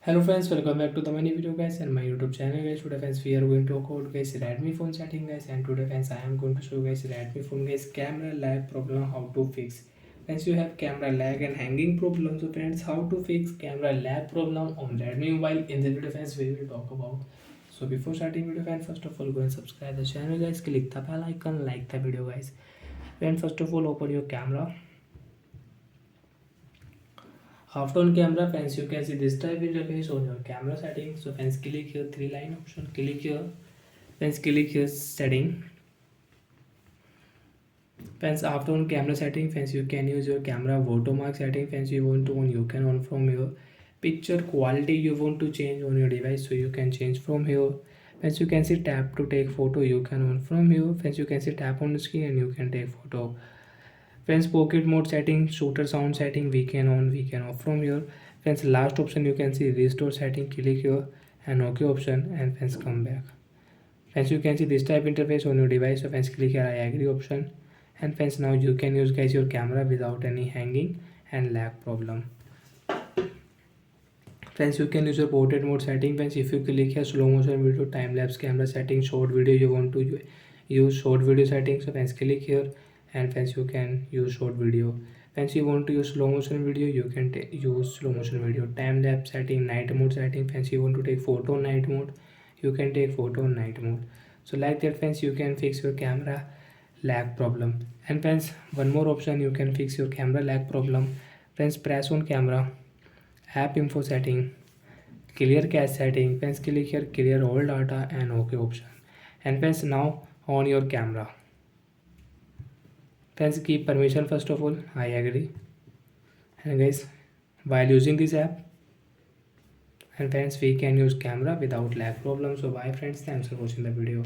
Hello friends, welcome back to the many video guys and my YouTube channel guys. Today friends we are going to talk about guys Redmi phone setting guys, and today friends I am going to show guys Redmi phone guys camera lag problem how to fix. Friends, you have camera lag and hanging problem, so friends how to fix camera lag problem on Redmi mobile in the video friends we will talk about. So before starting video friends, first of all go and subscribe the channel guys, click the bell icon, like the video guys. Friends, first of all open your camera. After on camera friends, you can see this type interface on your camera settings. So friends, click here three line option, click here. Friends, click here setting. Friends, after on camera setting friends, you can use your camera watermark setting. Friends, you want to on, you can on from here. Picture quality you want to change on your device, so you can change from here. Friends, you can see tap to take photo, you can on from here. Friends, you can see tap on the screen and you can take photo. Friends, pocket mode setting, shooter sound setting, we can on, we can off from here. Friends, last option you can see restore setting, click here and OK option, and friends come back. Friends, you can see this type interface on your device, so friends click here I agree option, and friends now you can use guys your camera without any hanging and lag problem. Friends, you can use your portrait mode setting. Friends, if you click here slow motion video, time lapse camera setting, short video, you want to use short video settings, so friends click here and friends you can use short video. Friends, you want to use slow motion video, you can use slow motion video. Time lapse setting, night mode setting. Friends, you want to take photo night mode, you can take photo night mode. So like that friends, you can fix your camera lag problem. And friends, one more option you can fix your camera lag problem. Friends, press on camera, app info setting, clear cache setting. Friends, click here clear all data and OK option, and friends now on your camera. Friends, keep permission first of all, I agree. And guys, while using this app, and friends we can use camera without lag problem. So bye friends, thanks for watching the video.